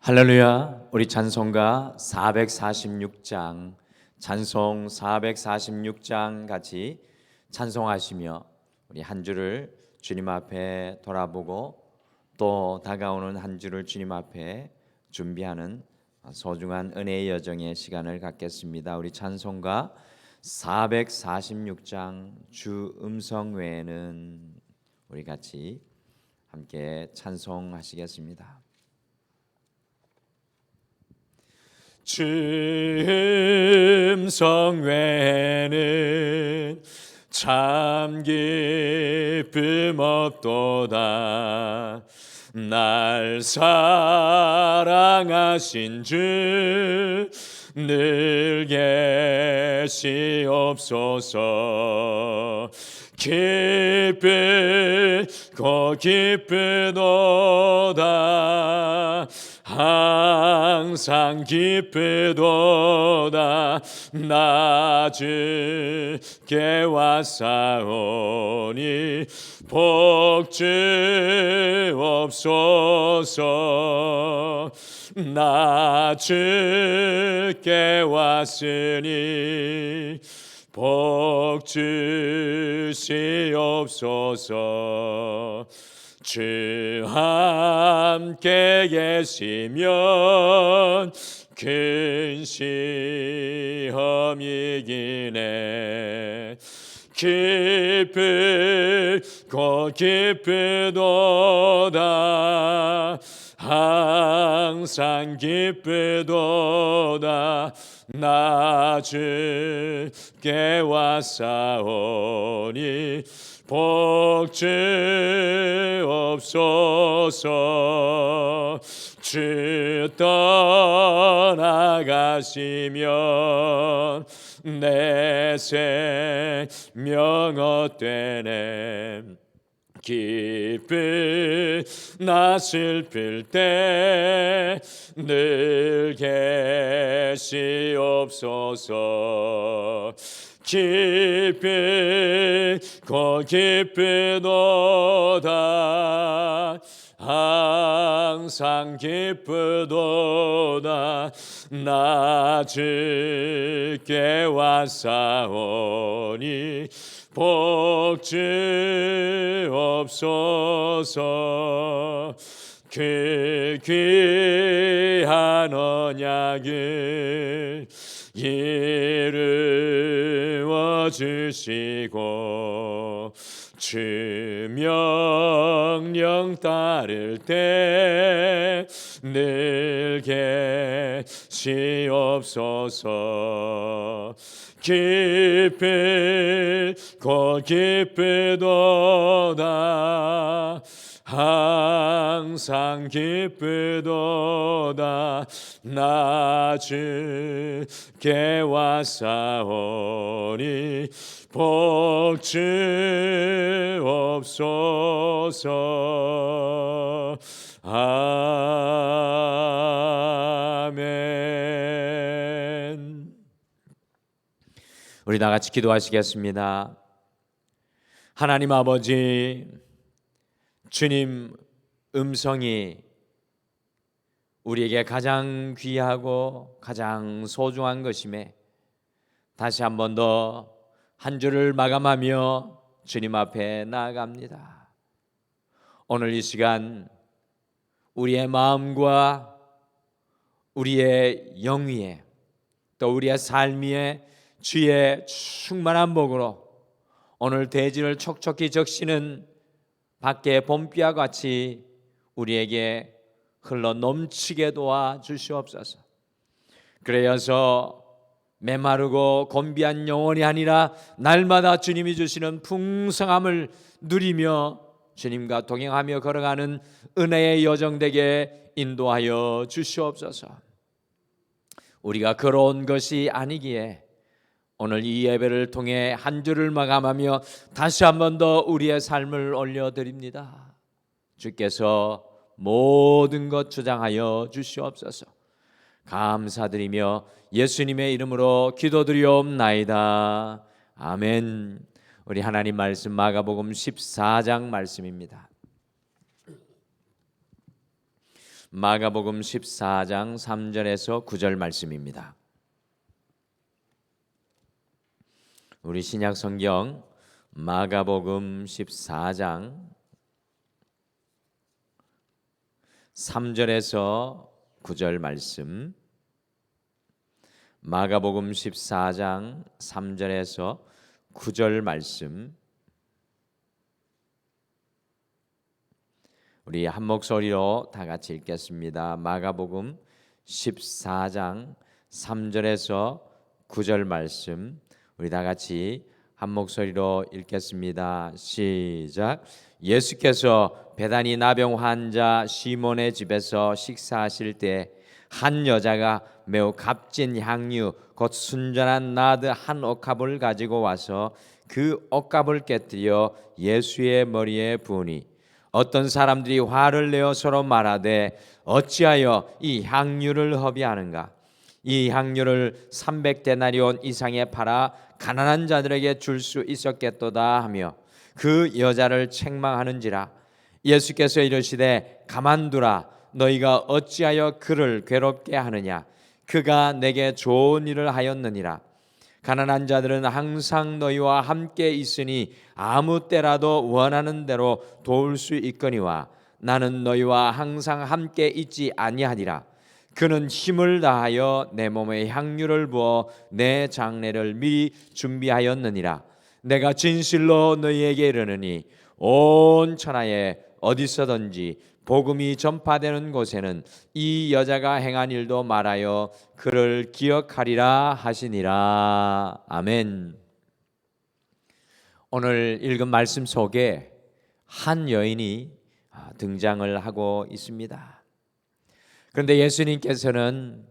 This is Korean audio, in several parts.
할렐루야. 우리 찬송가 446장 찬송 446장 같이 찬송하시며 우리 한 주를 주님 앞에 돌아보고 또 다가오는 한 주를 주님 앞에 준비하는 소중한 은혜의 여정의 시간을 갖겠습니다. 우리 찬송가 446장 주 음성 외에는 우리 같이 함께 찬송하시겠습니다. 주 음성 외에는 참 기쁨 없도다. 날 사랑하신 주 늘 계시옵소서. 기쁘고 기쁘도다. 항상 기쁘도다. 나 주께 왔사오니 복 주옵소서. 나 주께 왔으니 복 주시옵소서. 주 함께 계시면 큰 시험이기네. 기쁘고 기쁘도다. 항상 기쁘도다. 나 주께 왔사오니 복 주옵소서. 주 떠나가시면 내 생명 헛되네. 기쁘나 슬플 때 늘 계시옵소서. 기쁘고 기쁘도다. 항상 기쁘도다. 나 주께 왔사오니 복 주옵소서. 그 귀한 언약을 이루어 주시고 주 명령 따를 때 늘 계시옵소서. 기쁘고 기쁘도다. 항상 기쁘도다. 나 주께 왔사오니 복 주옵소서. 아멘. 우리 다 같이 기도하시겠습니다. 하나님 아버지, 주님 음성이 우리에게 가장 귀하고 가장 소중한 것임에 다시 한 번 더 한 주를 마감하며 주님 앞에 나아갑니다. 오늘 이 시간 우리의 마음과 우리의 영 위에 또 우리의 삶 위에 주의 충만한 복으로 오늘 대지를 촉촉히 적시는 밖의 봄비와 같이 우리에게 흘러 넘치게 도와 주시옵소서. 그래서 메마르고 곤비한 영혼이 아니라 날마다 주님이 주시는 풍성함을 누리며 주님과 동행하며 걸어가는 은혜의 여정 되게 인도하여 주시옵소서. 우리가 걸어온 것이 아니기에 오늘 이 예배를 통해 한 주를 마감하며 다시 한 번 더 우리의 삶을 올려드립니다. 주께서 모든 것 주장하여 주시옵소서. 감사드리며 예수님의 이름으로 기도드리옵나이다. 아멘. 우리 하나님 말씀 마가복음 14장 말씀입니다. 마가복음 14장 3절에서 9절 말씀입니다. 우리 신약 성경 마가복음 14장 3절에서 9절 말씀. 마가복음 14장 3절에서 9절 말씀. 우리 한 목소리로 다 같이 읽겠습니다. 마가복음 14장 3절에서 9절 말씀. 우리 다 같이 한 목소리로 읽겠습니다. 시작. 예수께서 베다니 나병 환자 시몬의 집에서 식사하실 때 한 여자가 매우 값진 향유 곧 순전한 나드 한 옥합을 가지고 와서 그 옥합을 깨뜨려 예수의 머리에 부으니 어떤 사람들이 화를 내어 서로 말하되 어찌하여 이 향유를 허비하는가? 이 향유를 300데나리온 이상에 팔아 가난한 자들에게 줄 수 있었겠도다 하며 그 여자를 책망하는지라. 예수께서 이르시되 가만두라. 너희가 어찌하여 그를 괴롭게 하느냐? 그가 내게 좋은 일을 하였느니라. 가난한 자들은 항상 너희와 함께 있으니 아무 때라도 원하는 대로 도울 수 있거니와 나는 너희와 항상 함께 있지 아니하니라. 그는 힘을 다하여 내 몸에 향유를 부어 내 장례를 미리 준비하였느니라. 내가 진실로 너희에게 이르노니 온 천하에 어디서든지 복음이 전파되는 곳에는 이 여자가 행한 일도 말하여 그를 기억하리라 하시니라. 아멘. 오늘 읽은 말씀 속에 한 여인이 등장을 하고 있습니다. 그런데 예수님께서는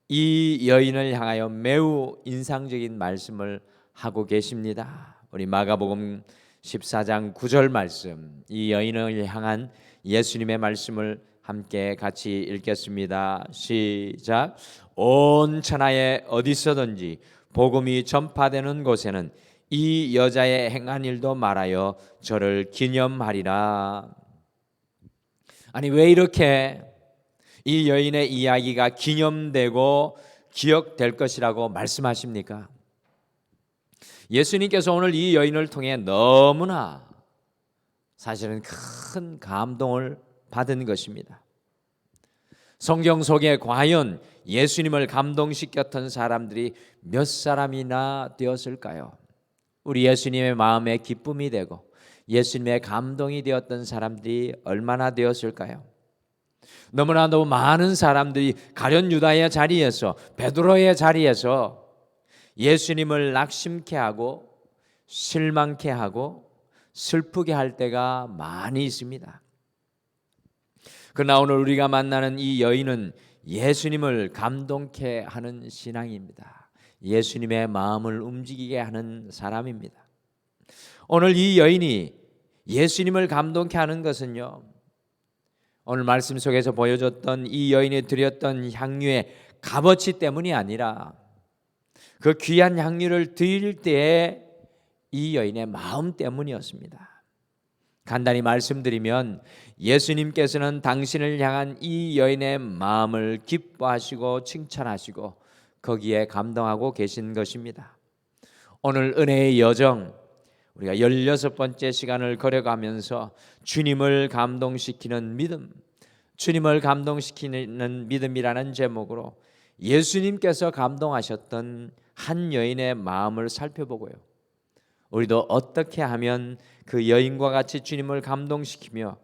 이 여인을 향하여 매우 인상적인 말씀을 하고 계십니다. 우리 마가복음 14장 9절 말씀, 이 여인을 향한 예수님의 말씀을 함께 같이 읽겠습니다. 시작. 온 천하에 어디서든지 복음이 전파되는 곳에는 이 여자의 행한 일도 말하여 저를 기념하리라. 아니, 왜 이렇게 이 여인의 이야기가 기념되고 기억될 것이라고 말씀하십니까? 예수님께서 오늘 이 여인을 통해 너무나 사실은 큰 감동을 받은 것입니다. 성경 속에 과연 예수님을 감동시켰던 사람들이 몇 사람이나 되었을까요? 우리 예수님의 마음에 기쁨이 되고 예수님의 감동이 되었던 사람들이 얼마나 되었을까요? 너무나도 많은 사람들이 가룟 유다의 자리에서, 베드로의 자리에서 예수님을 낙심케 하고 실망케 하고 슬프게 할 때가 많이 있습니다. 그러나 오늘 우리가 만나는 이 여인은 예수님을 감동케 하는 신앙입니다. 예수님의 마음을 움직이게 하는 사람입니다. 오늘 이 여인이 예수님을 감동케 하는 것은요, 오늘 말씀 속에서 보여줬던 이 여인이 드렸던 향유의 값어치 때문이 아니라 그 귀한 향유를 드릴 때에 이 여인의 마음 때문이었습니다. 간단히 말씀드리면 예수님께서는 당신을 향한 이 여인의 마음을 기뻐하시고 칭찬하시고 거기에 감동하고 계신 것입니다. 오늘 은혜의 여정, 우리가 16번째 시간을 걸어가면서 주님을 감동시키는 믿음, 주님을 감동시키는 믿음이라는 제목으로 예수님께서 감동하셨던 한 여인의 마음을 살펴보고요, 우리도 어떻게 하면 그 여인과 같이 주님을 감동시키며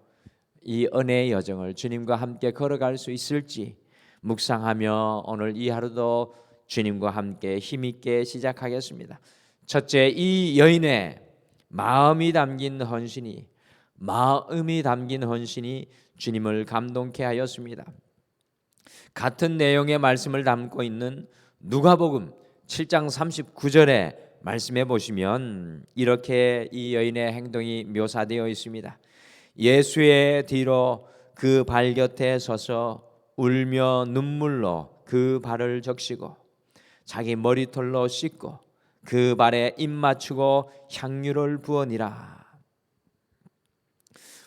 이 은혜의 여정을 주님과 함께 걸어갈 수 있을지 묵상하며 오늘 이 하루도 주님과 함께 힘있게 시작하겠습니다. 첫째, 이 여인의 마음이 담긴 헌신이 주님을 감동케 하였습니다. 같은 내용의 말씀을 담고 있는 누가복음 7장 39절에 말씀해 보시면 이렇게 이 여인의 행동이 묘사되어 있습니다. 예수의 뒤로 그 발 곁에 서서 울며 눈물로 그 발을 적시고 자기 머리털로 씻고 그 발에 입 맞추고 향유를 부으니라.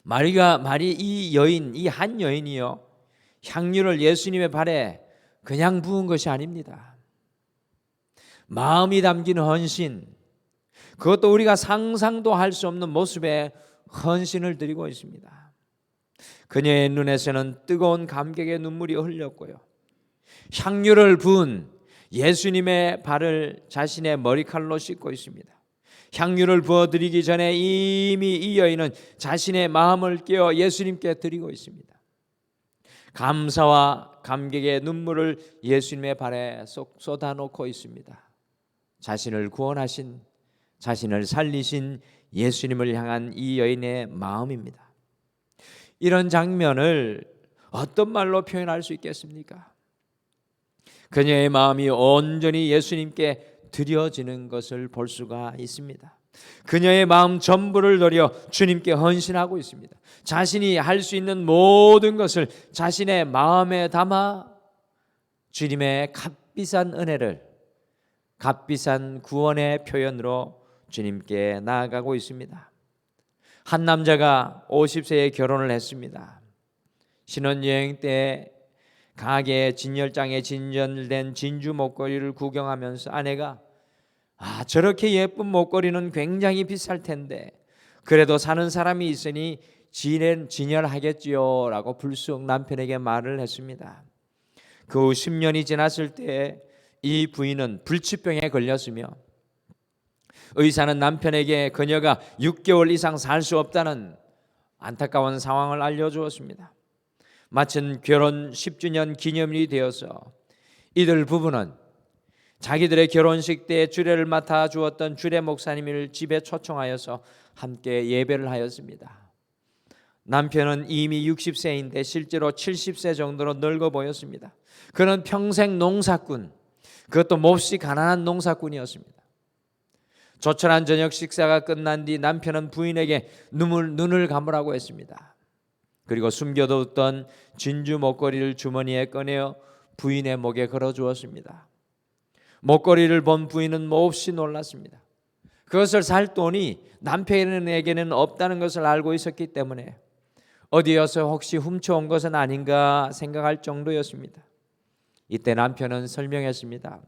이 한 여인이요, 향유를 예수님의 발에 그냥 부은 것이 아닙니다. 마음이 담긴 헌신, 그것도 우리가 상상도 할 수 없는 모습의 헌신을 드리고 있습니다. 그녀의 눈에서는 뜨거운 감격의 눈물이 흘렸고요, 향유를 부은 예수님의 발을 자신의 머리칼로 씻고 있습니다. 향유를 부어드리기 전에 이미 이 여인은 자신의 마음을 깨어 예수님께 드리고 있습니다. 감사와 감격의 눈물을 예수님의 발에 쏙 쏟아놓고 있습니다. 자신을 구원하신, 자신을 살리신 예수님을 향한 이 여인의 마음입니다. 이런 장면을 어떤 말로 표현할 수 있겠습니까? 그녀의 마음이 온전히 예수님께 드려지는 것을 볼 수가 있습니다. 그녀의 마음 전부를 들여 주님께 헌신하고 있습니다. 자신이 할 수 있는 모든 것을 자신의 마음에 담아 주님의 값비싼 은혜를, 값비싼 구원의 표현으로 주님께 나아가고 있습니다. 한 남자가 50세에 결혼을 했습니다. 신혼여행 때 가게 진열장에 진열된 진주 목걸이를 구경하면서 아내가 저렇게 예쁜 목걸이는 굉장히 비쌀 텐데 그래도 사는 사람이 있으니 진열하겠지요 라고 불쑥 남편에게 말을 했습니다. 그 후 10년이 지났을 때 이 부인은 불치병에 걸렸으며 의사는 남편에게 그녀가 6개월 이상 살 수 없다는 안타까운 상황을 알려주었습니다. 마침 결혼 10주년 기념일이 되어서 이들 부부는 자기들의 결혼식 때 주례를 맡아 주었던 주례 목사님을 집에 초청하여서 함께 예배를 하였습니다. 남편은 이미 60세인데 실제로 70세 정도로 늙어 보였습니다. 그는 평생 농사꾼, 그것도 몹시 가난한 농사꾼이었습니다. 조촐한 저녁 식사가 끝난 뒤 남편은 부인에게 눈을 감으라고 했습니다. 그리고 숨겨뒀던 진주 목걸이를 주머니에 꺼내어 부인의 목에 걸어주었습니다. 목걸이를 본 부인은 몹시 놀랐습니다. 그것을 살 돈이 남편에게는 없다는 것을 알고 있었기 때문에 어디여서 혹시 훔쳐온 것은 아닌가 생각할 정도였습니다. 이때 남편은 설명했습니다.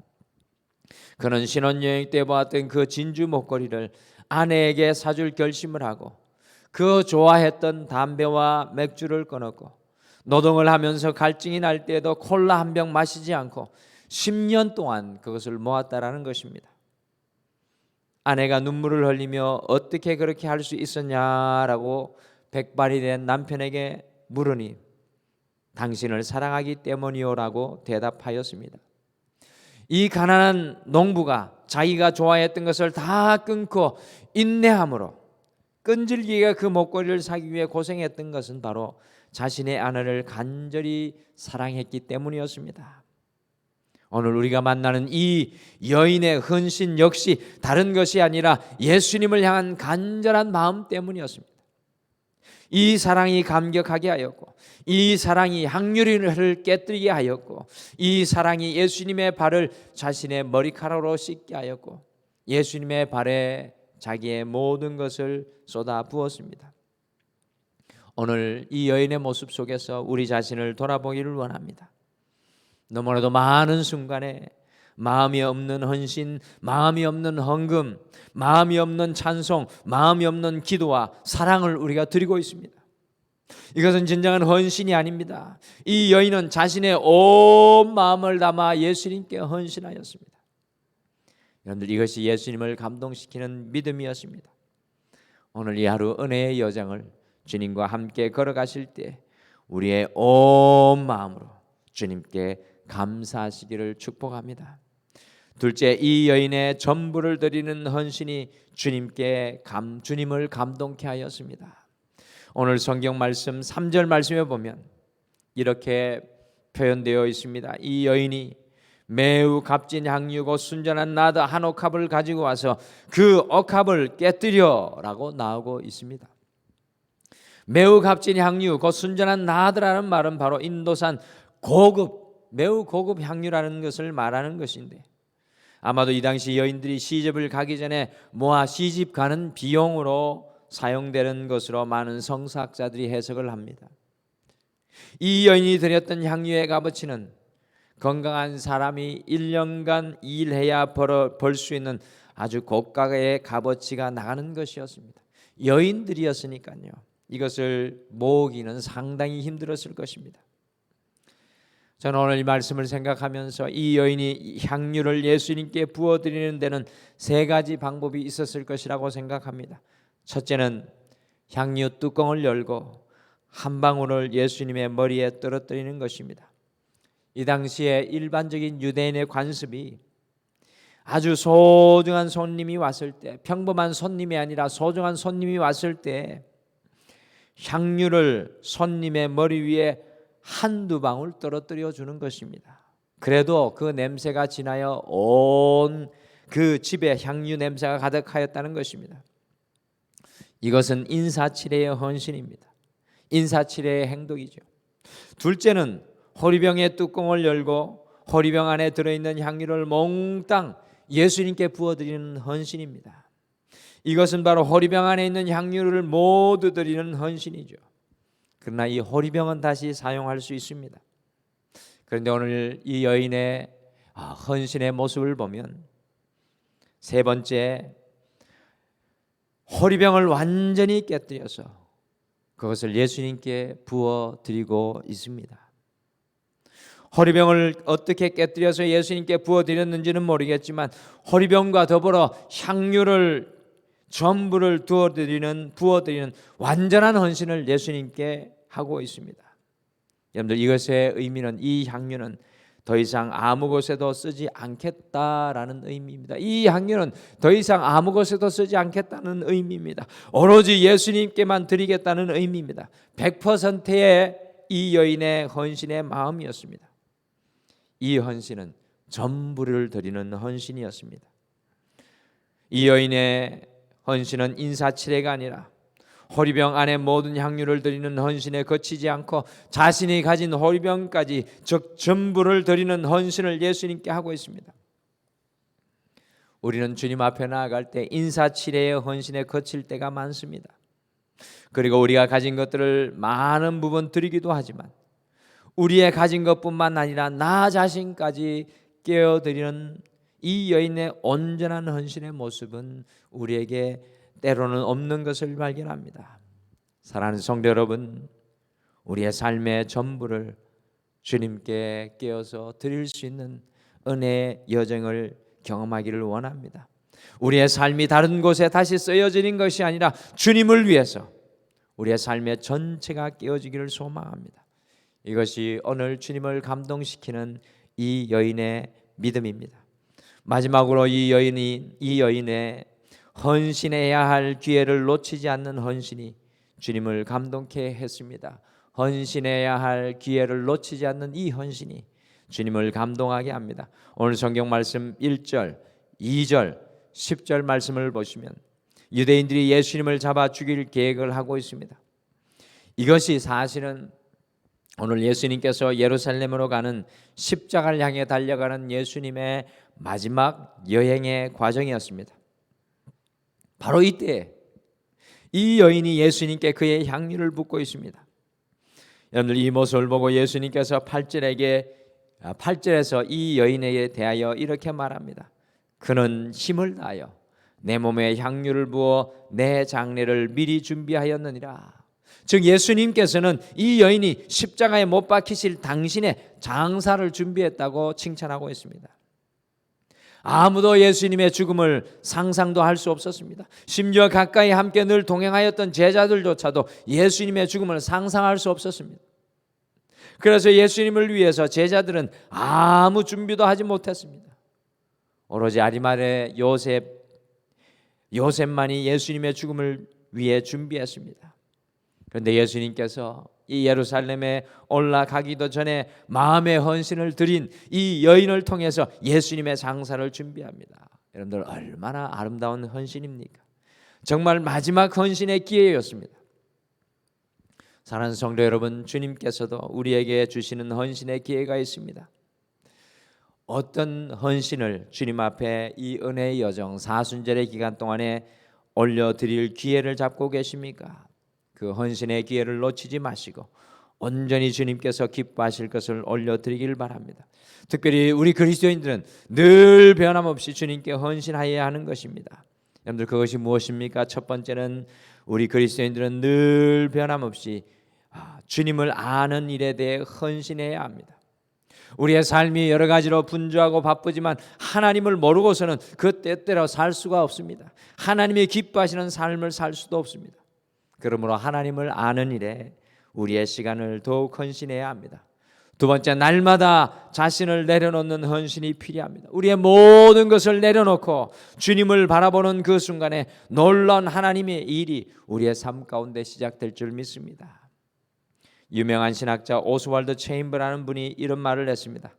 그는 신혼여행 때 보았던 그 진주 목걸이를 아내에게 사줄 결심을 하고 그 좋아했던 담배와 맥주를 끊었고 노동을 하면서 갈증이 날 때에도 콜라 한 병 마시지 않고 10년 동안 그것을 모았다라는 것입니다. 아내가 눈물을 흘리며 어떻게 그렇게 할 수 있었냐라고 백발이 된 남편에게 물으니 당신을 사랑하기 때문이요라고 대답하였습니다. 이 가난한 농부가 자기가 좋아했던 것을 다 끊고 인내함으로 끈질기게 그 목걸이를 사기 위해 고생했던 것은 바로 자신의 아내를 간절히 사랑했기 때문이었습니다. 오늘 우리가 만나는 이 여인의 헌신 역시 다른 것이 아니라 예수님을 향한 간절한 마음 때문이었습니다. 이 사랑이 감격하게 하였고 이 사랑이 향유를 깨뜨리게 하였고 이 사랑이 예수님의 발을 자신의 머리카락으로 씻게 하였고 예수님의 발에 자기의 모든 것을 쏟아 부었습니다. 오늘 이 여인의 모습 속에서 우리 자신을 돌아보기를 원합니다. 너무나도 많은 순간에 마음이 없는 헌신, 마음이 없는 헌금, 마음이 없는 찬송, 마음이 없는 기도와 사랑을 우리가 드리고 있습니다. 이것은 진정한 헌신이 아닙니다. 이 여인은 자신의 온 마음을 담아 예수님께 헌신하였습니다. 여러분들, 이것이 예수님을 감동시키는 믿음이었습니다. 오늘 이 하루 은혜의 여정을 주님과 함께 걸어가실 때 우리의 온 마음으로 주님께 감사하시기를 축복합니다. 둘째, 이 여인의 전부를 드리는 헌신이 주님을 감동케 하였습니다. 오늘 성경 말씀 3절 말씀에 보면 이렇게 표현되어 있습니다. 이 여인이 매우 값진 향유고 순전한 나드 한 옥합을 가지고 와서 그 옥합을 깨뜨려라고 나오고 있습니다. 매우 값진 향유, 그 순전한 나드라는 말은 바로 인도산 매우 고급 향유라는 것을 말하는 것인데 아마도 이 당시 여인들이 시집을 가기 전에 모아 시집 가는 비용으로 사용되는 것으로 많은 성사학자들이 해석을 합니다. 이 여인이 드렸던 향유의 값어치는 건강한 사람이 1년간 일해야 벌 수 있는 아주 고가의 값어치가 나가는 것이었습니다. 여인들이었으니까요. 이것을 모으기는 상당히 힘들었을 것입니다. 저는 오늘 이 말씀을 생각하면서 이 여인이 향유를 예수님께 부어드리는 데는 세 가지 방법이 있었을 것이라고 생각합니다. 첫째는 향유 뚜껑을 열고 한 방울을 예수님의 머리에 떨어뜨리는 것입니다. 이 당시에 일반적인 유대인의 관습이 아주 소중한 손님이 왔을 때, 평범한 손님이 아니라 소중한 손님이 왔을 때 향유를 손님의 머리 위에 한두 방울 떨어뜨려 주는 것입니다. 그래도 그 냄새가 지나여 온 그 집에 향유 냄새가 가득하였다는 것입니다. 이것은 인사치레의 헌신입니다. 인사치레의 행동이죠. 둘째는 호리병의 뚜껑을 열고 호리병 안에 들어있는 향유를 몽땅 예수님께 부어드리는 헌신입니다. 이것은 바로 호리병 안에 있는 향유를 모두 드리는 헌신이죠. 그러나 이 호리병은 다시 사용할 수 있습니다. 그런데 오늘 이 여인의 헌신의 모습을 보면 세 번째, 호리병을 완전히 깨뜨려서 그것을 예수님께 부어드리고 있습니다. 호리병을 어떻게 깨뜨려서 예수님께 부어드렸는지는 모르겠지만 호리병과 더불어 향유를 전부를 부어드리는 완전한 헌신을 예수님께 하고 있습니다. 여러분들, 이것의 의미는, 이 향유는 더 이상 아무 곳에도 쓰지 않겠다라는 의미입니다. 이 향유는 더 이상 아무 곳에도 쓰지 않겠다는 의미입니다. 오로지 예수님께만 드리겠다는 의미입니다. 100%의 이 여인의 헌신의 마음이었습니다. 이 헌신은 전부를 드리는 헌신이었습니다. 이 여인의 헌신은 인사치레가 아니라 호리병 안에 모든 향유를 드리는 헌신에 그치지 않고 자신이 가진 호리병까지, 즉 전부를 드리는 헌신을 예수님께 하고 있습니다. 우리는 주님 앞에 나아갈 때 인사치레의 헌신에 그칠 때가 많습니다. 그리고 우리가 가진 것들을 많은 부분 드리기도 하지만 우리의 가진 것뿐만 아니라 나 자신까지 깨어드리는 이 여인의 온전한 헌신의 모습은 우리에게 때로는 없는 것을 발견합니다. 사랑하는 성도 여러분, 우리의 삶의 전부를 주님께 깨어서 드릴 수 있는 은혜의 여정을 경험하기를 원합니다. 우리의 삶이 다른 곳에 다시 쓰여지는 것이 아니라 주님을 위해서 우리의 삶의 전체가 깨어지기를 소망합니다. 이것이 오늘 주님을 감동시키는 이 여인의 믿음입니다. 마지막으로 이 여인의 헌신해야 할 기회를 놓치지 않는 헌신이 주님을 감동케 했습니다. 헌신해야 할 기회를 놓치지 않는 이 헌신이 주님을 감동하게 합니다. 오늘 성경 말씀 1절, 2절, 10절 말씀을 보시면 유대인들이 예수님을 잡아 죽일 계획을 하고 있습니다. 이것이 사실은 오늘 예수님께서 예루살렘으로 가는 십자가를 향해 달려가는 예수님의 마지막 여행의 과정이었습니다. 바로 이때 이 여인이 예수님께 그의 향유를 붓고 있습니다. 여러분들, 이 모습을 보고 예수님께서 8절에서 이 여인에게 대하여 이렇게 말합니다. 그는 힘을 다하여 내 몸에 향유를 부어 내 장례를 미리 준비하였느니라. 즉 예수님께서는 이 여인이 십자가에 못 박히실 당신의 장사를 준비했다고 칭찬하고 있습니다. 아무도 예수님의 죽음을 상상도 할 수 없었습니다. 심지어 가까이 함께 늘 동행하였던 제자들조차도 예수님의 죽음을 상상할 수 없었습니다. 그래서 예수님을 위해서 제자들은 아무 준비도 하지 못했습니다. 오로지 아리마대 요셉만이 예수님의 죽음을 위해 준비했습니다. 그런데 예수님께서 이 예루살렘에 올라가기도 전에 마음의 헌신을 드린 이 여인을 통해서 예수님의 장사를 준비합니다. 여러분들, 얼마나 아름다운 헌신입니까? 정말 마지막 헌신의 기회였습니다. 사랑하는 성도 여러분, 주님께서도 우리에게 주시는 헌신의 기회가 있습니다. 어떤 헌신을 주님 앞에 이 은혜의 여정 사순절의 기간 동안에 올려드릴 기회를 잡고 계십니까? 그 헌신의 기회를 놓치지 마시고 온전히 주님께서 기뻐하실 것을 올려드리길 바랍니다. 특별히 우리 그리스도인들은 늘 변함없이 주님께 헌신하여야 하는 것입니다. 여러분들 그것이 무엇입니까? 첫 번째는 우리 그리스도인들은 늘 변함없이 주님을 아는 일에 대해 헌신해야 합니다. 우리의 삶이 여러 가지로 분주하고 바쁘지만 하나님을 모르고서는 그 때때로 살 수가 없습니다. 하나님이 기뻐하시는 삶을 살 수도 없습니다. 그러므로 하나님을 아는 일에 우리의 시간을 더욱 헌신해야 합니다. 두 번째, 날마다 자신을 내려놓는 헌신이 필요합니다. 우리의 모든 것을 내려놓고 주님을 바라보는 그 순간에 놀라운 하나님의 일이 우리의 삶 가운데 시작될 줄 믿습니다. 유명한 신학자 오스왈드 체인버라는 분이 이런 말을 했습니다.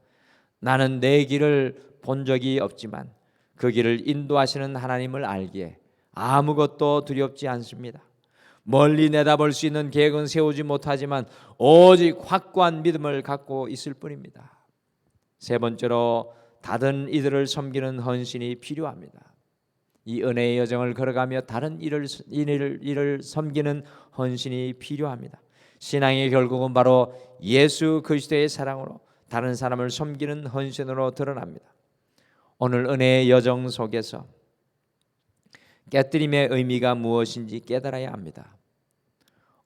나는 내 길을 본 적이 없지만 그 길을 인도하시는 하나님을 알기에 아무것도 두렵지 않습니다. 멀리 내다볼 수 있는 계획은 세우지 못하지만 오직 확고한 믿음을 갖고 있을 뿐입니다. 세 번째로 다른 이들을 섬기는 헌신이 필요합니다. 이 은혜의 여정을 걸어가며 다른 이를 섬기는 헌신이 필요합니다. 신앙의 결국은 바로 예수 그리스도의 사랑으로 다른 사람을 섬기는 헌신으로 드러납니다. 오늘 은혜의 여정 속에서 깨뜨림의 의미가 무엇인지 깨달아야 합니다.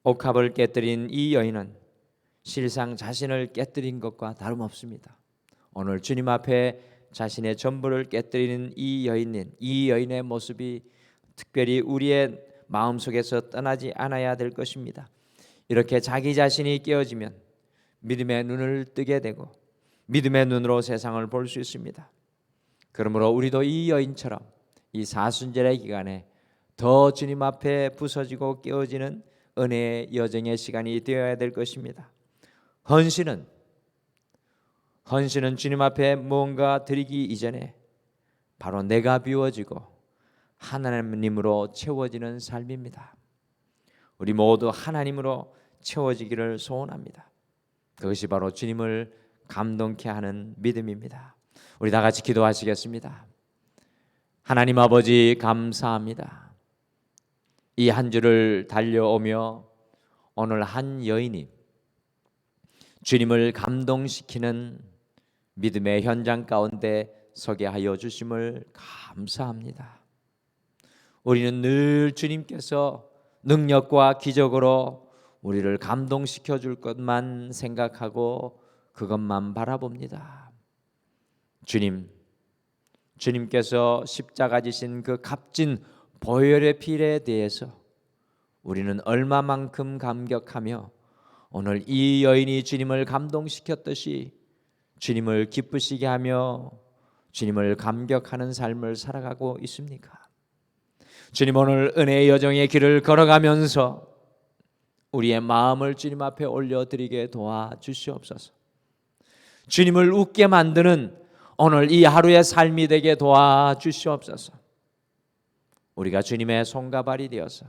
옥합을 깨뜨린 이 여인은 실상 자신을 깨뜨린 것과 다름없습니다. 오늘 주님 앞에 자신의 전부를 깨뜨리는 이 여인의 모습이 특별히 우리의 마음속에서 떠나지 않아야 될 것입니다. 이렇게 자기 자신이 깨어지면 믿음의 눈을 뜨게 되고 믿음의 눈으로 세상을 볼 수 있습니다. 그러므로 우리도 이 여인처럼 이 사순절의 기간에 더 주님 앞에 부서지고 깨어지는 은혜의 여정의 시간이 되어야 될 것입니다. 헌신은 주님 앞에 무언가 드리기 이전에 바로 내가 비워지고 하나님으로 채워지는 삶입니다. 우리 모두 하나님으로 채워지기를 소원합니다. 그것이 바로 주님을 감동케 하는 믿음입니다. 우리 다 같이 기도하시겠습니다. 하나님 아버지 감사합니다. 이 한 주를 달려오며 오늘 한 여인이 주님을 감동시키는 믿음의 현장 가운데 서게 하여 주심을 감사합니다. 우리는 늘 주님께서 능력과 기적으로 우리를 감동시켜 줄 것만 생각하고 그것만 바라봅니다. 주님께서 십자가 지신 그 값진 보혈의 피에 대해서 우리는 얼마만큼 감격하며 오늘 이 여인이 주님을 감동시켰듯이 주님을 기쁘시게 하며 주님을 감격하는 삶을 살아가고 있습니까? 주님, 오늘 은혜의 여정의 길을 걸어가면서 우리의 마음을 주님 앞에 올려드리게 도와주시옵소서. 주님을 웃게 만드는 오늘 이 하루의 삶이 되게 도와주시옵소서. 우리가 주님의 손과 발이 되어서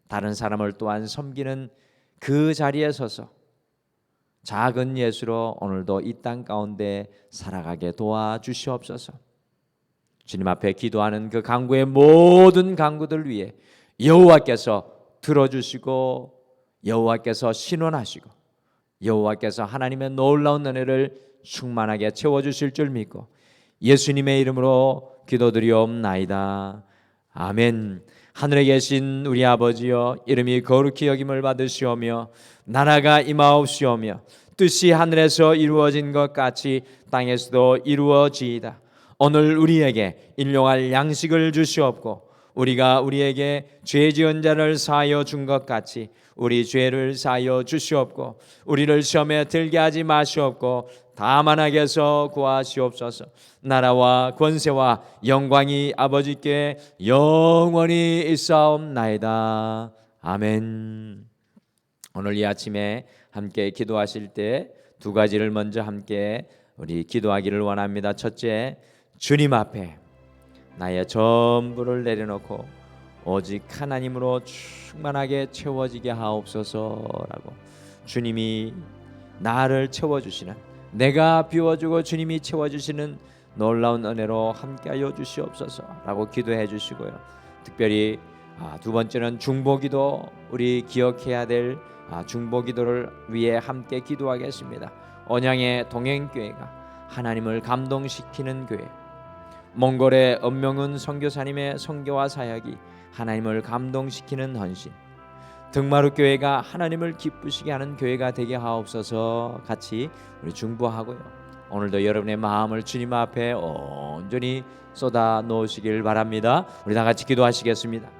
다른 사람을 또한 섬기는 그 자리에 서서 작은 예수로 오늘도 이 땅 가운데 살아가게 도와주시옵소서. 주님 앞에 기도하는 그 간구의 모든 간구들 위해 여호와께서 들어주시고 여호와께서 신원하시고 여호와께서 하나님의 놀라운 은혜를 충만하게 채워주실 줄 믿고 예수님의 이름으로 기도드리옵나이다. 아멘. 하늘에 계신 우리 아버지여, 이름이 거룩히 여김을 받으시오며 나라가 임하옵시오며 뜻이 하늘에서 이루어진 것 같이 땅에서도 이루어지이다. 오늘 우리에게 일용할 양식을 주시옵고 우리가 우리에게 죄 지은 자를 사하여 준 것 같이 우리 죄를 사하여 주시옵고 우리를 시험에 들게 하지 마시옵고 다만 악에서 구하시옵소서. 나라와 권세와 영광이 아버지께 영원히 있사옵나이다. 아멘. 오늘 이 아침에 함께 기도하실 때 두 가지를 먼저 함께 우리 기도하기를 원합니다. 첫째, 주님 앞에 나의 전부를 내려놓고 오직 하나님으로 충만하게 채워지게 하옵소서라고 주님이 나를 채워주시는, 내가 비워주고 주님이 채워주시는 놀라운 은혜로 함께하여 주시옵소서라고 기도해 주시고요. 특별히 두 번째는 중보기도 우리 기억해야 될 중보 기도를 위해 함께 기도하겠습니다. 언양의 동행교회가 하나님을 감동시키는 교회, 몽골의 엄명은 선교사님의 선교와 사역이 하나님을 감동시키는 헌신, 등마루 교회가 하나님을 기쁘시게 하는 교회가 되게 하옵소서. 같이 우리 중보하고요. 오늘도 여러분의 마음을 주님 앞에 온전히 쏟아 놓으시길 바랍니다. 우리 다 같이 기도하시겠습니다.